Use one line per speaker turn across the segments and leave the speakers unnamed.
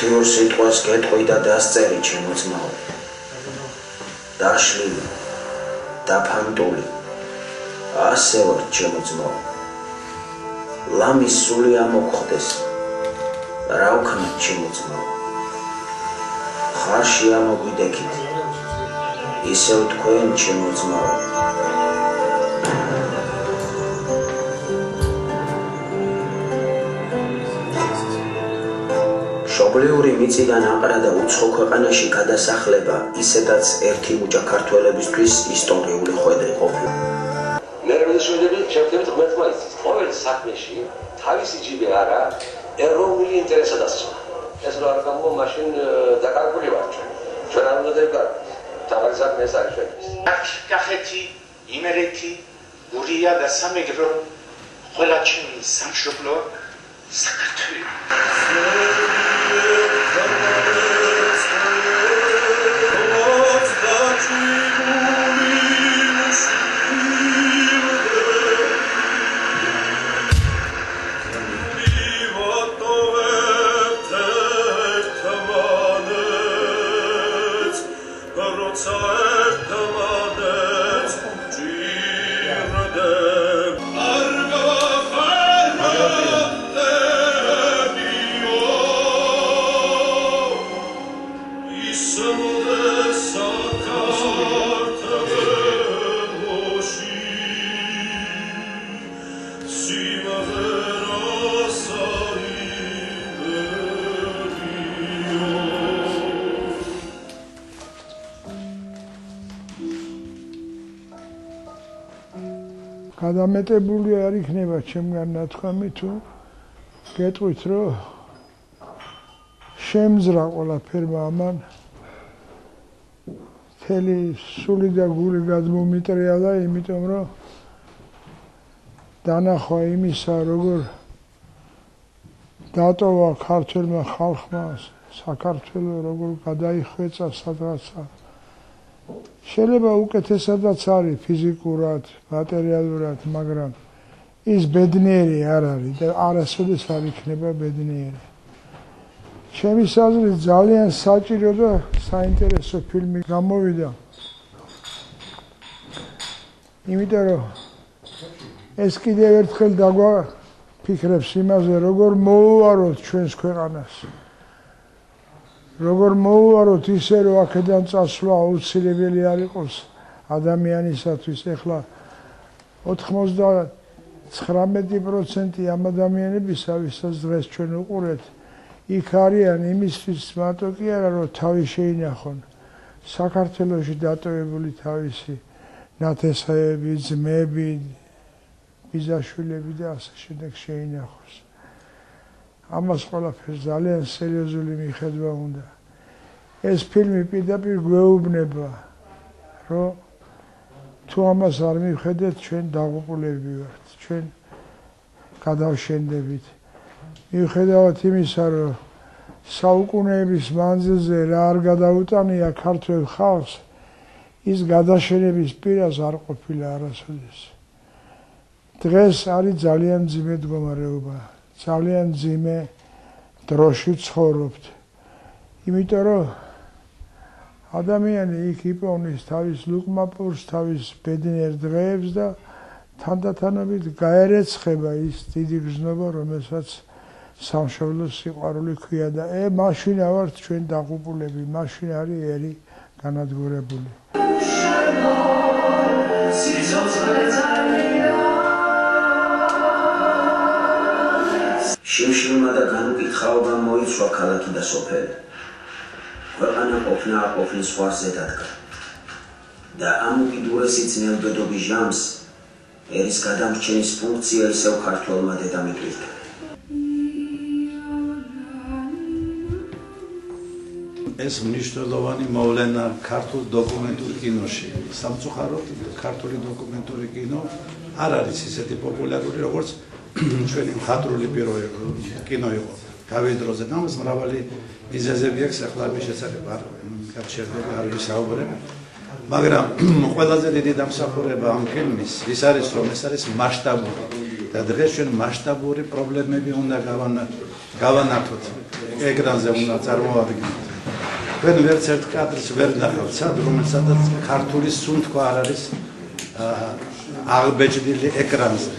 ერთ-ორ სიტყვას გეტყვი და დასწერი ჩემო ძმაო. დაშლილი, დაფანტული, ასე ვარ ჩემო ძმაო. ლამის სული ამოხდეს, რა ვქნათ ჩემო ძმაო. ხარში ამოგვიდექით, ისევ თქვენ ჩემო ძმაო. მშობლიური მიწიდან აყრა და უცხო ქვეყანაში გადასახლება ისედაც ერთი მუჭა ქართველებისთვის ისტორიული ხვედრი ყოფილა.
მე როდესაც შევხვდებით ღმერთმა იცის, ყოველ საქმეში თავისი ჯიბე არა, ეროვნული ინტერესა დასწრა. ეს რა არ გამო მაშინ დაკარგული ვარ ჩვენ. ჩვენ არ უნდა დავკარგოთ. თავი საქმე ეს არის ჩვენთვის.
კახეთი, იმერეთი, გურია და სამეგრო ყველა ჩემი სამშობლო საქართველო.
გადამეტებული არ იქნება ჩემგან ნათქვამი თუ გეტყვით რომ შემზრა ყველაფერმა ამან მთელი სული და გული გადმომიტრიალა იმიტომ რომ დანახვა იმისა როგორ დატოვა ქართველმა ხალხმა საქართველო როგორ გადაიხვეწა სადღაცა შეიძლება უკეთესადაც არის ფიზიკურად, მატერიალურად, მაგრამ ის ბედნიერი არ არის და არასოდეს არ იქნება ბედნიერი. ჩემი აზრით ძალიან საჭირო და საინტერესო ფილმი გამოვიდა. იმიტომ რომ ეს კიდევ ერთხელ დაგვაფიქრებს იმაზე, როგორ მოუვაროთ ჩვენს ქვეყანას. როგორ მოუვაროთ ისე რომ აქედან წასვლა აუცილებელი არ იყოს ადამიანისათვის. ეხლა 99% ამ ადამიანებისა, ვისაც დღეს ჩვენ უყურეთ, იქ არიან იმისთვის მარტო კი არა რომ თავი შეინახონ. საქართველოში დატოვებული თავისი ნათესავები, ძმები, ბიძაშვილები და ასე შემდეგ შეინახოს. ამას ყველაფერს ძალიან სერიოზული მიხედვა უნდა. ეს ფილმი პირდაპირ გვეუბნება, რომ თუ ამას არ მივხედეთ, ჩვენ დაღუპულები ვართ, ჩვენ გადავშენდებით. მიუხედავად იმისა, რომ საუკუნეების მანძილზე რა არ გადაუტანია ქართველ ხალხს, ის გადაშენების პირას არ ყოფილა არასოდეს. დღეს არის ძალიან მძიმე მდგომარეობა. ძალიან მძიმე დროში ცხოვრობთ. იმიტომ რომ ადამიანი იქ იპოვნის თავის ლუკმაპურს, თავის ბედნიერ დღეებს და თანდათანობით გაერეცხება ის დიდი გზნობა, რომელსაც სამშობლოს სიყვარული ქვია და მაშინ ვართ ჩვენ დაღუპულები, მაშინ არის ერი განადგურებული.
შიმშილმა და განუკითხაობამ მოიცვა ქალაქი და სოფელი. ქვეყანა ყოფნა აყოფნის ზღვარზე დადგა. და ამ უკიდურესი ძნელბედობის ჟამს ერის გადამრჩენის ფუნქცია ისევ ქართველმა დედამიწვირდა.
ეს მნიშვნელოვანი მოვლენა ქართულ დოკუმენტურ კინოში. სამწუხაროდ ქართული დოკუმენტური კინო არ არის ისეთი პოპულარული, როგორც ჩვენი მხატვრული კინო იყო თავის დროზე. ამას მრავალი მიზეზები აქვს, ახლა ამის შესახებ არ გაჩერდება, არ ვისაუბრებ. მაგრამ ყველაზე დიდი დამსახურება ამ ფილმის ის არის, რომ ეს არის მასშტაბური და დღეს ჩვენ მასშტაბური პრობლემები უნდა გავანართოთ ეკრანზე უნდა წარმოვადგინოთ. Თქვენ ვერც ერთ კადრს ვერ ნახავთ, რომელსაც ქართული სუნთქვა არ არის აღბეჭდილი ეკრანზე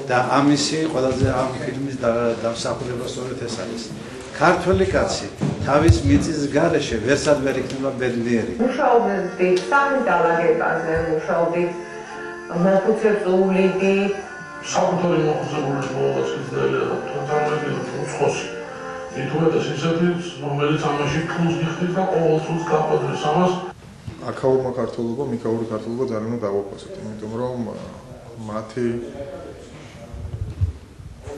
და ამისი ყველაზე ამ ფილმის დამსახურება სწორედ ეს არის. ქართველი კაცი თავის მიწის გარეშე ვერსად ვერ იქნება ბედნიერი.
მუშაობდით სამი დალაგებაზე, მუშაობდით მოფუცებულიდით.
საკუთარი მოფუცებულის მოვაცით და თანამედროვე უცხოსი. ითუმეტეს ისეთიც, რომელიც ამაში ფულს იხდის და ყოველთვის გაყვადებს ამას. აქაურმა ქართულობა, მიქაური ქართულობა ძალიან დაგვაფასოთ, იმიტომ რომ მათი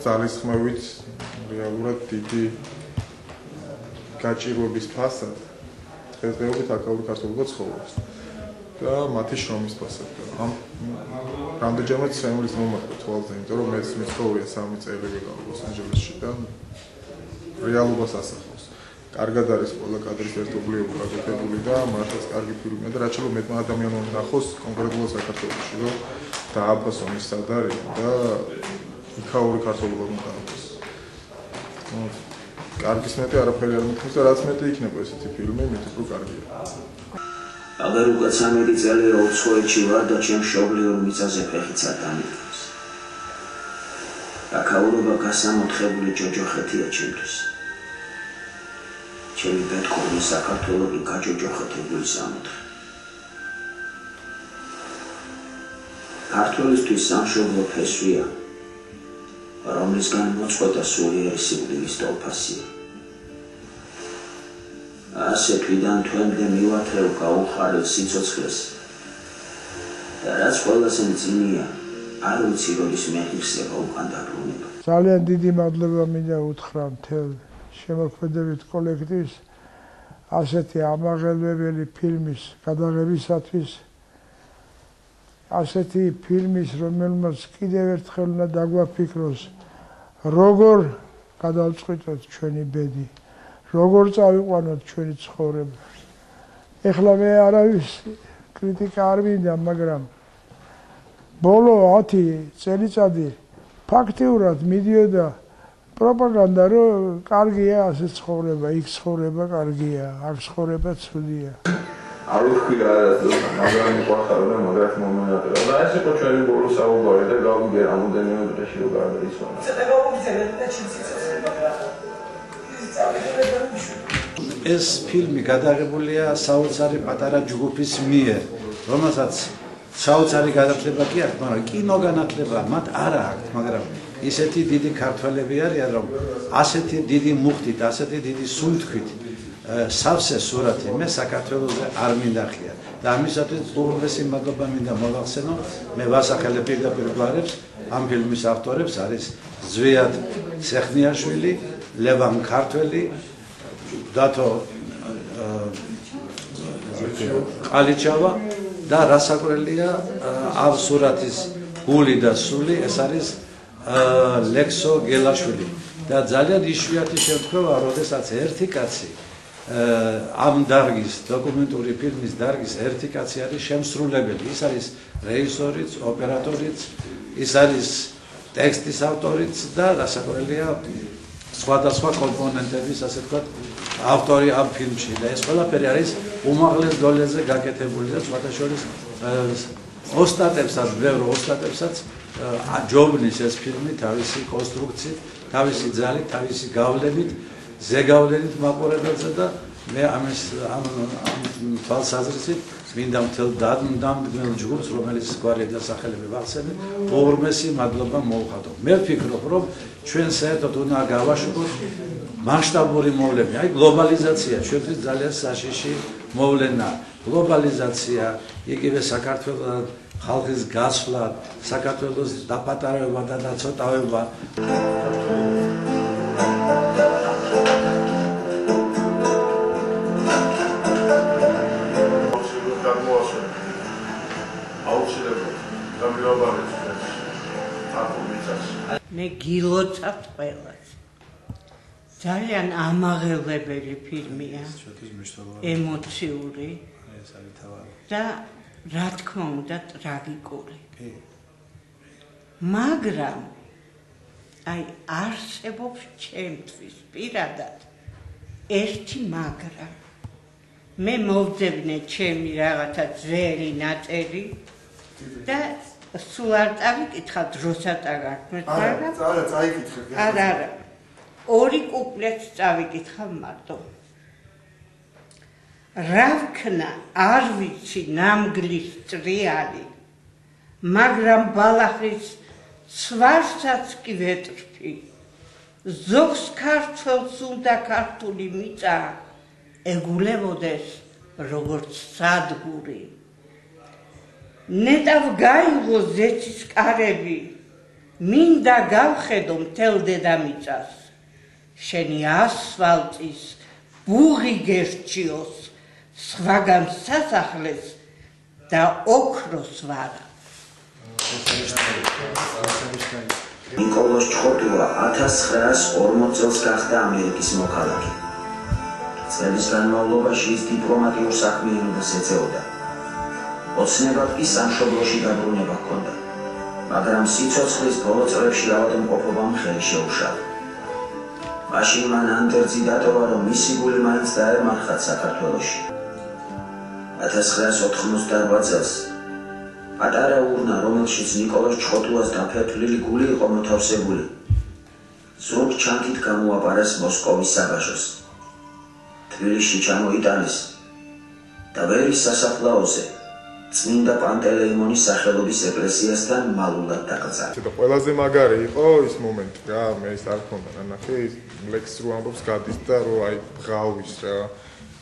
ძალისხმევით რეალურად დიდი გაჭირვების ფასად დღესდღეობით აქაური ქართულობა ცხოვრობს და მათი შრომის ფასად. ამ რამდენჯერმე ცემლის მომაკვდა თვალზე, იმიტომ რომ მეც მიცხოვრია 3 წელი ლოს-ანჯელესში და რეალობას ასახავს. კარგად არის ყველა კადრის ერთობლიობა გაკეთებული და მართლაც კარგი ფილმია და რაც შეიძლება მეტმა ადამიანმა ნახოს კონკრეტულად საქართველოში, რომ დააფასონ ის სად არის და იქაური ქართულობა უნდა დააფასოს. კარგის მეტი არაფერი არ მithქოს და რაც მეტი იქნება ესეთი ფილმი, მით უფრო კარგია.
აგერ უკვე 13 წელია უცხოეთში ვარ და ჩემ მშობლიურ მიწაზე ფეხიც არ დამიტანს. აქაურობა გასამოთხებული ჯოჯოხეთია ჩემთვის. ჩემი პეტკოვი საქართველოს გაჯოჯოხეთებული სამოთხე. ქართველისთვის სამშობლო ფესვია, რომლისგან მოწყვეტა სულიერი სიკვდილის ტოლფასია. ასე თვიდან თვემდე მივათრევ გაუხარელ სიცოცხლეს და რაც ყველაზე მძიმეა, არ ვიცი როდის მეღირსება უკან დაბრუნება.
ძალიან დიდი მადლობა მინდა უთხრა მთელ შემოქმედებით კოლექტივს ასეთი ამაღელვებელი ფილმის გადაღებისათვის, ასეთი ფილმის, რომელმაც კიდევ ერთხელ უნდა დაგვაფიქროს, როგორ გადავწყვიტოთ ჩვენი ბედი, როგორ წავიყვანოთ ჩვენი ცხოვრება. ეხლა მე არავის კრიტიკა არ მინდა, მაგრამ ბოლო 10 წელიწადი ფაქტიურად მიდიოდა პროპაგანდა, რომ კარგია ასე ცხოვრება, იქ ცხოვრება კარგია, აქ ცხოვრება ცუდია.
არ ვთქვი მაგრამ მიყვარხარო და მაგრად მომენატრა და ეს იყო ჩვენი ბოლო საუბარი და გავიგე რამოდენიმე დღეში რომ გარდაიცვალა.
ეს ფილმი გადაღებულია საოცარი პატარა ჯგუფის მიერ, რომელსაც საოცარი განათლება კი აქვს, მაგრამ კინოგანათლება მათ არ აქვს, მაგრამ ისეთი დიდი ქართველები არიან, რომ ასეთი დიდი მუხტით, ასეთი დიდი სუნთქვით სავსე სურათი მე საქართველოზე არ მინახია და ამისათვის უღრმესი მადლობა მინდა მოვახსენო. მე ვასახელებ პირდაპირ გვარებს, ამ ფილმის ავტორებს არის ზვიად სეხნიაშვილი, ლევან ქართველი, დათო ყალიჩავა და რასაკვირველია ამ სურათის გული და სული ეს არის ლექსო გელაშვილი და ძალიან იშვიათი შემთხვევაა, როდესაც ერთი კაცი ამ დარგის დოკუმენტური ფილმის დარგის ერთი კაცი არის შემსრულებელი. ის არის რეჟისორიც, ოპერატორიც, ის არის ტექსტის ავტორიც და რასაკვირველია სხვადასხვა კომპონენტების, ასე ვთქვათ, ავტორი ამ ფილმში და ეს ყველაფერი არის უმაღლეს დონეზე გაკეთებული და სხვათა შორის ოსტატებსაც, ბევრ ოსტატებსაც ჯობნის ეს ფილმი თავისი კონსტრუქციით, თავისი ძალით, თავისი გავლენით, ზეგავლენით მაყურებელზე და მე ამის ამ თვალსაზრისით მინდა მთელ დამდგმელ ჯგუფს, რომელიც გვარი და სახელები ვახსენე, უღრმესი მადლობა მოვხატო. მე ვფიქრობ, რომ ჩვენ საერთოდ უნდა გავაშუქოთ მასშტაბური მოვლენა, აი გლობალიზაცია ჩვენთვის ძალიან საშიში მოვლენა. გლობალიზაცია, იგივე საქართველოს ხალხის გასვლა, საქართველოს დაპატარება და დაცოტავება.
მე გილოცავთ ყველას. ძალიან ამაღელვებელი ფილმია, ემოციური და რა თქმა უნდა ტრაგიკული. მაგრამ აი არსებობს ჩემთვის პირადად ერთი მაგრა. მე მოვძებნე ჩემი რაღაცა ძველი ნაწერი და სულ არ წავიკითხა დროსაც არ გაქვს.
წაიკითხე.
არა. ორი კუპლეტს წავიკითხავ მარტო. რა ვქნა, არ ვიცი ნამგლის წრიალი, მაგრამ ბალახის ცვარსაც კი ვეტრფი. ზოგს ქართველს უნდა ქართული მიწა ეგულებოდეს როგორც სადგური. ნეტავ გაიღო ზეცის კარები, მინდა გავხედო მთელ დედამიწას. შენი ასფალტის ბუღი გერჩიოს, სხვაგან სასახლეს და ოქროს ვარა.
ნიკოლოზ ჩხოტივა 1940 წელს გახდა ამერიკის მოქალაქე. წლების განმავლობაში ის დიპლომატიურ საქმიანობას ეწეოდა. ოცნებად კი სამშობლოში დაბრუნება ჰქონდა, მაგრამ სიცოცხლის ბოლო წლებში ავადმყოფობამ ხელი შეუშალა. მაშინ მან ანდერძი დატოვა, რომ მისი გული მაინც დაემარხათ საქართველოში. 1988 წელს პატარა ურნა, რომელშიც ნიკოლოზ ჩხოტუას დაფეთვლილი გული იყო მოთავსებული, ზოგ ჩანთით გამოაპარეს მოსკოვის საბაჟოს. თბილისში ჩამოიტანეს და ვერის სასაფლაოზე წმინდა პანტელეიმონის სახელობის ეკლესიასთან მალულად დაკრძალეს.
ყველაზე მაგარი იყო ის მომენტი რა, მე ის არ მქონდა ნახე, ის ლექსს რო ამბობს გადის და რო აი ბღავის რა.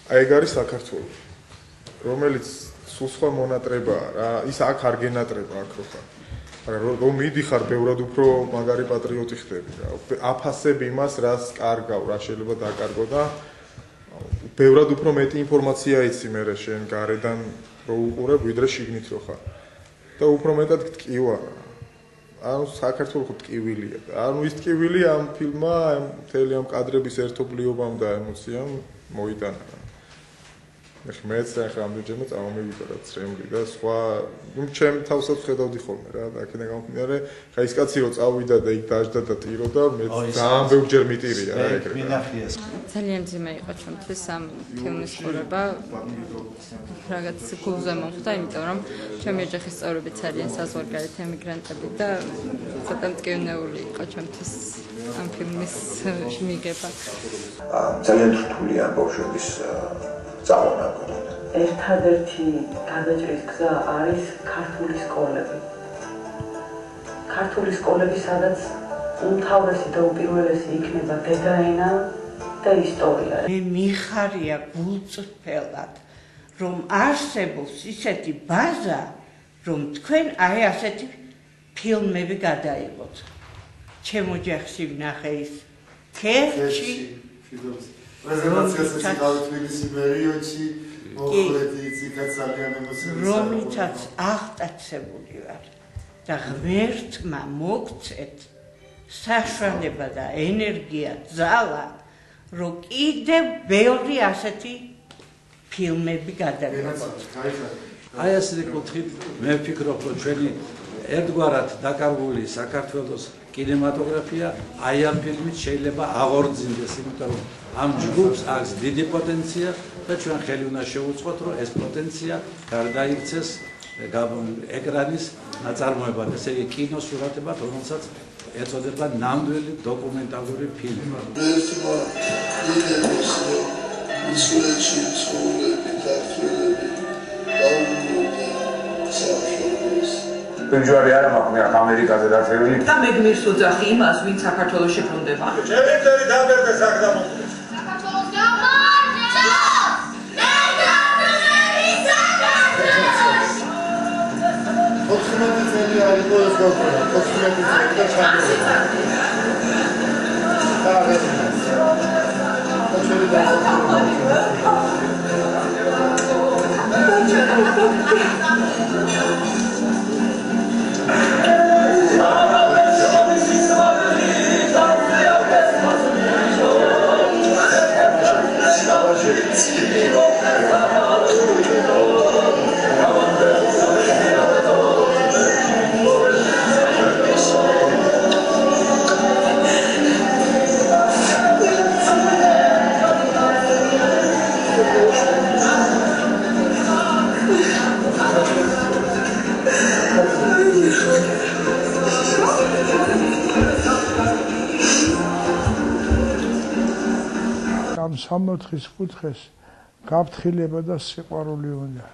აი ეგ არის საქართველო, რომელიც სულ სხვა მონატრებაა რა, ის აქ არ გენატრება აქ რო ხარ. მაგრამ რომ მიდიხარ ბევრად უფრო მაგარი პატრიოტი ხდები რა. აფასებ იმას, რას კარგავ, რა შეიძლება დაკარგო და ბევრად უფრო მეტი ინფორმაცია იცი მე შენ გარედან რო უყურებ, ვიდრე შიგნით რო ხარ. და უფრო მეტად ტკივა. ანუ საქართველოს ხო ტკივილია და ანუ ის ტკივილი ამ ფილმმა, მთელი ამ კადრების ერთობლიობამ და ემოციამ მოიტანა. მეც ახლა ამდენჯერმე წავამივიდა რა წრემლი და სხვა, ნუ ჩემ თავსაც ხედავდი ხოლმე რა, და აქედან გამომდინარე, ხა ის კაცი რო წავიდა და იქ დაждდა და ტიროდა, მე ძალიან ბევრჯერ მიტირია რა ეგრე.
ძალიან ძიმე იყო ჩემთვის ამ ფილმის ყურება. რაღაც გულზე მომხვდა, იმიტომ რომ ჩემი ოჯახის წევრებიც არიან საზღვარგარეთ ემიგრანტები და ცოტა მტკივნეული იყო ჩემთვის ამ ფილმის მიღება.
ძალიან რთულია ბავშვების წავნა.
ერთადერთი გადაჭრის გზა არის ქართული სკოლები. ქართული სკოლები, სადაც უმთავრესი და უპირველესი იქნება დედაენა და ისტორია.
მე მიხარია გულწრფელად, რომ არსებობს ისეთი ბაზა, რომ თქვენ აი ასეთი ფილმები გადაიღოთ. ჩემ ოჯახში ვნახე ის ქერჩი
პრეზენტაციას ეკავით თბილისის პერიოდში, მოხდით იქაც ძალიან ემოციური.
რომლითაც აღტაცებული ვარ და ღმერთმა მოგცეთ საშუალება და ენერგია, ძალა, რომ კიდევ ბევრი ასეთი ფილმები გადაგიღოთ.
აი ასეთი კუთხით მე ვფიქრობ, რომ ჩვენი ერთგვარად დაკარგული საქართველოს კინემატოგრაფია აი ამ ფილმით შეიძლება აღორძინდეს, იმიტომ რომ ამ ჯგუფს აქვს დიდი პოტენცია და ჩვენ ხელი უნდა შევუწყოთ, რომ ეს პოტენცია გარდაიქცეს ეკრანის ნაწარმოებად, ესე იგი კინოსურათებად, რომელსაც ეწოდება ნამდვილი დოკუმენტალური ფილმი.
ბიჯარი არა მაქვს ამერიკაზე დაწეული.
და მე გმირს უძახი იმას, ვინც საქართველოში ბრუნდება.
ჩემი დაბერდა საკდამო.
საქართველოს გამარჯვებას! მე
14 წელი არის ეს გოგონა, 14 წელი და ჩამოვიდა. და ჩვენი
ამ 64-ის კუთხეს გაფრთხილება და სიყვარული უნდა.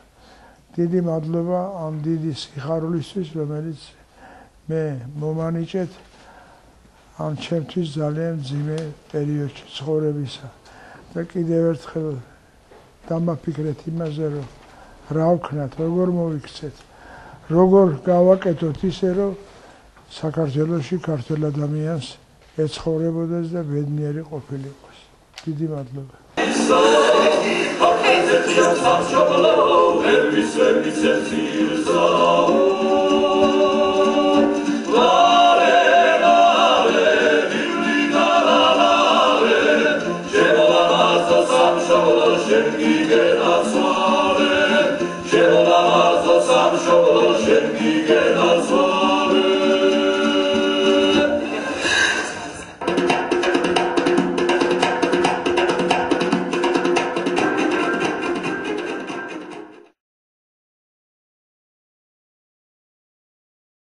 დიდი მადლობა ამ დიდი სიხარულისთვის, რომელიც მე მომანიჭეთ ამ ჩემთვის ძალიან მძიმე პერიოდში ცხოვრებისა. და კიდევ ერთხელ დამაფიქრეთ იმაზე, რომ რა ვქნათ, როგორ მოვიქცეთ, როგორ გავაკეთოთ ისე, რომ საქართველოში ქართველ ადამიანს ეცხოვრებოდეს და ბედნიერი ყოფილიყოს. დიდი მადლობა.
Shall